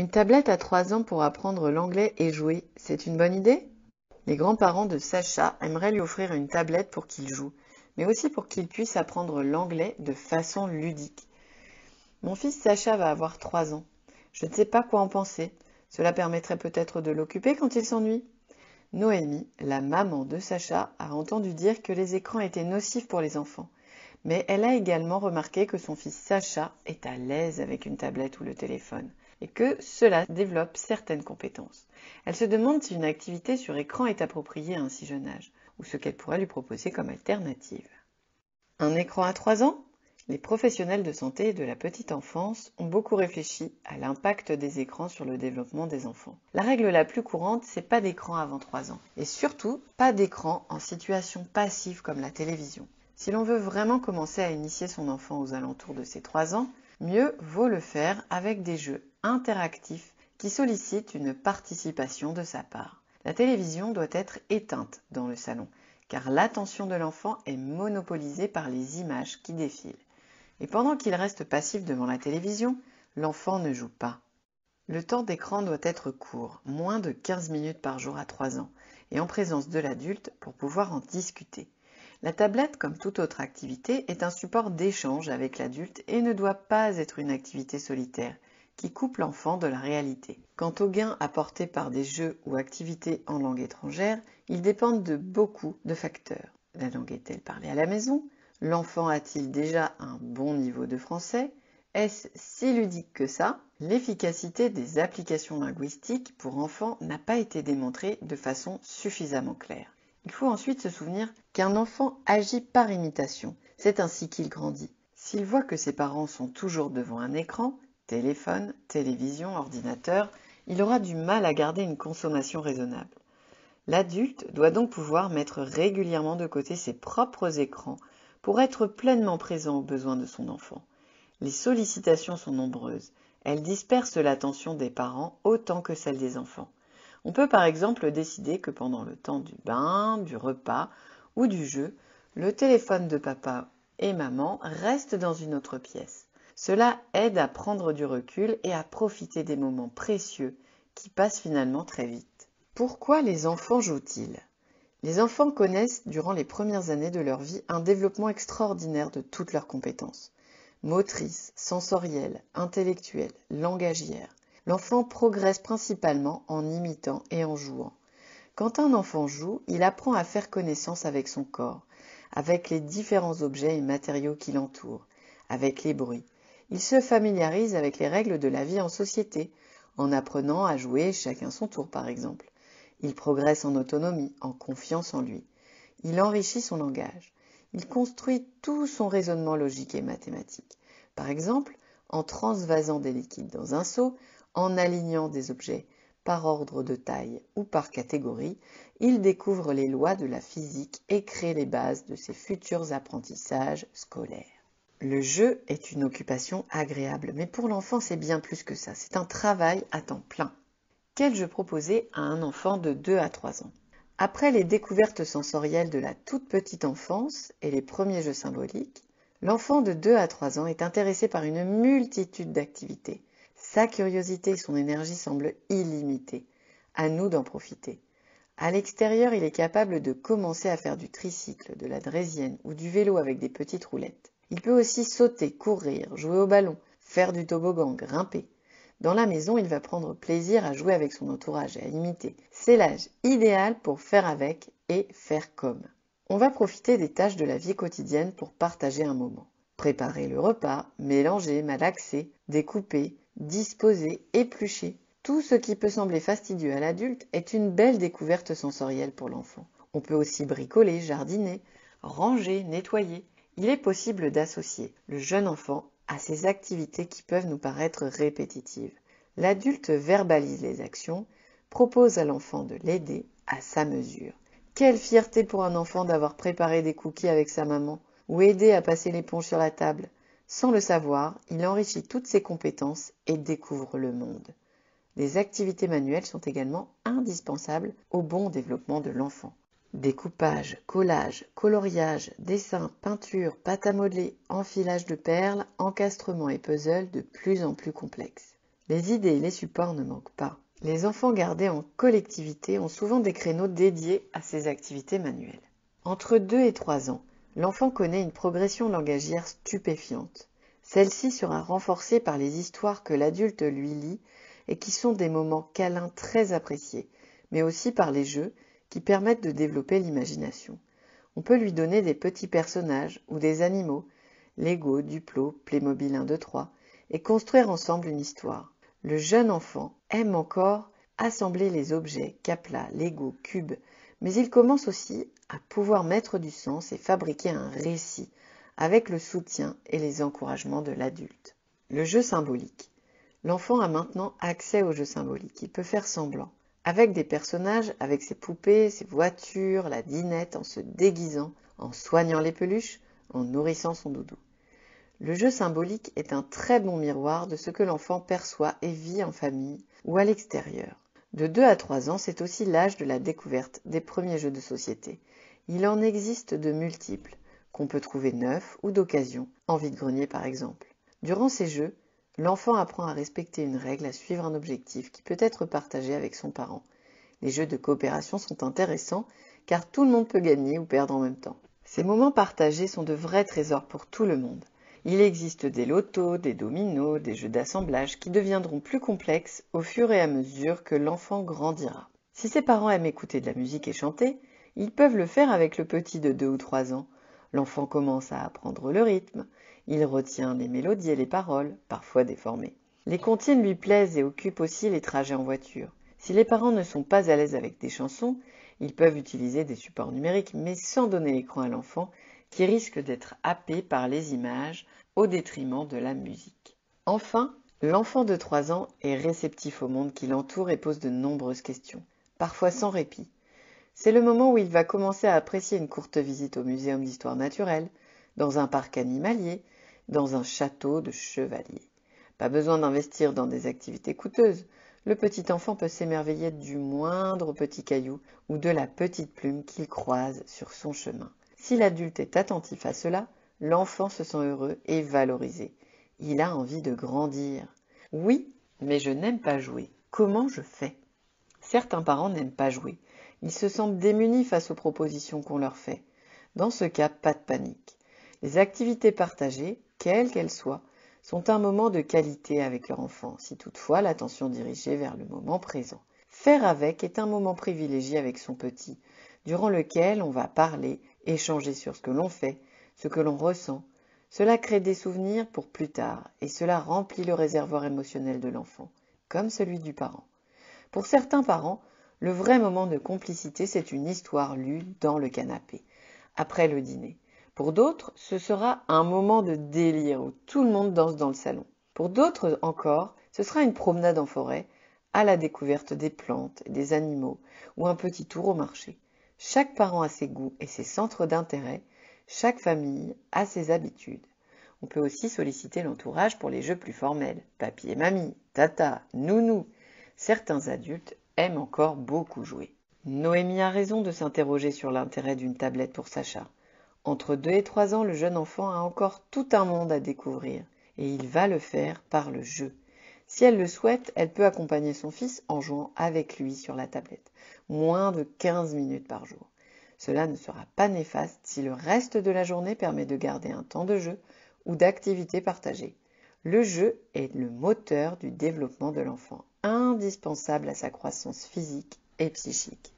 Une tablette à 3 ans pour apprendre l'anglais et jouer, c'est une bonne idée? Les grands-parents de Sacha aimeraient lui offrir une tablette pour qu'il joue, mais aussi pour qu'il puisse apprendre l'anglais de façon ludique. Mon fils Sacha va avoir 3 ans. Je ne sais pas quoi en penser. Cela permettrait peut-être de l'occuper quand il s'ennuie. Noémie, la maman de Sacha, a entendu dire que les écrans étaient nocifs pour les enfants. Mais elle a également remarqué que son fils Sacha est à l'aise avec une tablette ou le téléphone et que cela développe certaines compétences. Elle se demande si une activité sur écran est appropriée à un si jeune âge ou ce qu'elle pourrait lui proposer comme alternative. Un écran à 3 ans? Les professionnels de santé et de la petite enfance ont beaucoup réfléchi à l'impact des écrans sur le développement des enfants. La règle la plus courante, c'est pas d'écran avant 3 ans. Et surtout, pas d'écran en situation passive comme la télévision. Si l'on veut vraiment commencer à initier son enfant aux alentours de ses 3 ans, mieux vaut le faire avec des jeux interactifs qui sollicitent une participation de sa part. La télévision doit être éteinte dans le salon, car l'attention de l'enfant est monopolisée par les images qui défilent. Et pendant qu'il reste passif devant la télévision, l'enfant ne joue pas. Le temps d'écran doit être court, moins de 15 minutes par jour à 3 ans, et en présence de l'adulte pour pouvoir en discuter. La tablette, comme toute autre activité, est un support d'échange avec l'adulte et ne doit pas être une activité solitaire qui coupe l'enfant de la réalité. Quant aux gains apportés par des jeux ou activités en langue étrangère, ils dépendent de beaucoup de facteurs. La langue est-elle parlée à la maison? L'enfant a-t-il déjà un bon niveau de français? Est-ce si ludique que ça? L'efficacité des applications linguistiques pour enfants n'a pas été démontrée de façon suffisamment claire. Il faut ensuite se souvenir qu'un enfant agit par imitation. C'est ainsi qu'il grandit. S'il voit que ses parents sont toujours devant un écran, téléphone, télévision, ordinateur, il aura du mal à garder une consommation raisonnable. L'adulte doit donc pouvoir mettre régulièrement de côté ses propres écrans pour être pleinement présent aux besoins de son enfant. Les sollicitations sont nombreuses. Elles dispersent l'attention des parents autant que celle des enfants. On peut par exemple décider que pendant le temps du bain, du repas ou du jeu, le téléphone de papa et maman reste dans une autre pièce. Cela aide à prendre du recul et à profiter des moments précieux qui passent finalement très vite. Pourquoi les enfants jouent-ils? Les enfants connaissent, durant les premières années de leur vie, un développement extraordinaire de toutes leurs compétences. Motrices, sensorielles, intellectuelles, langagières. L'enfant progresse principalement en imitant et en jouant. Quand un enfant joue, il apprend à faire connaissance avec son corps, avec les différents objets et matériaux qui l'entourent, avec les bruits. Il se familiarise avec les règles de la vie en société, en apprenant à jouer chacun son tour par exemple. Il progresse en autonomie, en confiance en lui. Il enrichit son langage. Il construit tout son raisonnement logique et mathématique. Par exemple, en transvasant des liquides dans un seau, en alignant des objets par ordre de taille ou par catégorie, il découvre les lois de la physique et crée les bases de ses futurs apprentissages scolaires. Le jeu est une occupation agréable, mais pour l'enfant c'est bien plus que ça, c'est un travail à temps plein. Quel jeu proposer à un enfant de 2 à 3 ans? Après les découvertes sensorielles de la toute petite enfance et les premiers jeux symboliques, l'enfant de 2 à 3 ans est intéressé par une multitude d'activités. Sa curiosité et son énergie semblent illimitées. À nous d'en profiter. À l'extérieur, il est capable de commencer à faire du tricycle, de la draisienne ou du vélo avec des petites roulettes. Il peut aussi sauter, courir, jouer au ballon, faire du toboggan, grimper. Dans la maison, il va prendre plaisir à jouer avec son entourage et à imiter. C'est l'âge idéal pour faire avec et faire comme. On va profiter des tâches de la vie quotidienne pour partager un moment. Préparer le repas, mélanger, malaxer, découper, disposer, éplucher. Tout ce qui peut sembler fastidieux à l'adulte est une belle découverte sensorielle pour l'enfant. On peut aussi bricoler, jardiner, ranger, nettoyer. Il est possible d'associer le jeune enfant à ces activités qui peuvent nous paraître répétitives. L'adulte verbalise les actions, propose à l'enfant de l'aider à sa mesure. Quelle fierté pour un enfant d'avoir préparé des cookies avec sa maman ou aidé à passer l'éponge sur la table. Sans le savoir, il enrichit toutes ses compétences et découvre le monde. Les activités manuelles sont également indispensables au bon développement de l'enfant. Découpage, collage, coloriage, dessin, peinture, pâte à modeler, enfilage de perles, encastrement et puzzle de plus en plus complexes. Les idées et les supports ne manquent pas. Les enfants gardés en collectivité ont souvent des créneaux dédiés à ces activités manuelles. Entre 2 et 3 ans, l'enfant connaît une progression langagière stupéfiante. Celle-ci sera renforcée par les histoires que l'adulte lui lit et qui sont des moments câlins très appréciés, mais aussi par les jeux qui permettent de développer l'imagination. On peut lui donner des petits personnages ou des animaux, Lego, Duplo, Playmobil 1, 2, 3, et construire ensemble une histoire. Le jeune enfant aime encore assembler les objets, Capla, Lego, cubes, mais il commence aussi à pouvoir mettre du sens et fabriquer un récit avec le soutien et les encouragements de l'adulte. Le jeu symbolique. L'enfant a maintenant accès au jeu symbolique. Il peut faire semblant, avec des personnages, avec ses poupées, ses voitures, la dinette, en se déguisant, en soignant les peluches, en nourrissant son doudou. Le jeu symbolique est un très bon miroir de ce que l'enfant perçoit et vit en famille ou à l'extérieur. De 2 à 3 ans, c'est aussi l'âge de la découverte des premiers jeux de société. Il en existe de multiples, qu'on peut trouver neufs ou d'occasion, en vide-grenier par exemple. Durant ces jeux, l'enfant apprend à respecter une règle, à suivre un objectif qui peut être partagé avec son parent. Les jeux de coopération sont intéressants car tout le monde peut gagner ou perdre en même temps. Ces moments partagés sont de vrais trésors pour tout le monde. Il existe des lotos, des dominos, des jeux d'assemblage qui deviendront plus complexes au fur et à mesure que l'enfant grandira. Si ses parents aiment écouter de la musique et chanter, ils peuvent le faire avec le petit de 2 ou 3 ans. L'enfant commence à apprendre le rythme, il retient les mélodies et les paroles, parfois déformées. Les comptines lui plaisent et occupent aussi les trajets en voiture. Si les parents ne sont pas à l'aise avec des chansons, ils peuvent utiliser des supports numériques, mais sans donner l'écran à l'enfant, qui risque d'être happé par les images au détriment de la musique. Enfin, l'enfant de 3 ans est réceptif au monde qui l'entoure et pose de nombreuses questions, parfois sans répit. C'est le moment où il va commencer à apprécier une courte visite au muséum d'histoire naturelle, dans un parc animalier, dans un château de chevalier. Pas besoin d'investir dans des activités coûteuses. Le petit enfant peut s'émerveiller du moindre petit caillou ou de la petite plume qu'il croise sur son chemin. Si l'adulte est attentif à cela, l'enfant se sent heureux et valorisé. Il a envie de grandir. Oui, mais je n'aime pas jouer. Comment je fais? Certains parents n'aiment pas jouer. Ils se sentent démunis face aux propositions qu'on leur fait. Dans ce cas, pas de panique. Les activités partagées, quelles qu'elles soient, sont un moment de qualité avec leur enfant, si toutefois l'attention dirigée vers le moment présent. Faire avec est un moment privilégié avec son petit, durant lequel on va parler, échanger sur ce que l'on fait, ce que l'on ressent. Cela crée des souvenirs pour plus tard et cela remplit le réservoir émotionnel de l'enfant, comme celui du parent. Pour certains parents, le vrai moment de complicité, c'est une histoire lue dans le canapé, après le dîner. Pour d'autres, ce sera un moment de délire où tout le monde danse dans le salon. Pour d'autres encore, ce sera une promenade en forêt, à la découverte des plantes et des animaux, ou un petit tour au marché. Chaque parent a ses goûts et ses centres d'intérêt, chaque famille a ses habitudes. On peut aussi solliciter l'entourage pour les jeux plus formels, papy et mamie, tata, nounou. Certains adultes aiment encore beaucoup jouer. Noémie a raison de s'interroger sur l'intérêt d'une tablette pour Sacha. Entre 2 et 3 ans, le jeune enfant a encore tout un monde à découvrir, et il va le faire par le jeu. Si elle le souhaite, elle peut accompagner son fils en jouant avec lui sur la tablette, moins de 15 minutes par jour. Cela ne sera pas néfaste si le reste de la journée permet de garder un temps de jeu ou d'activité partagée. Le jeu est le moteur du développement de l'enfant, indispensable à sa croissance physique et psychique.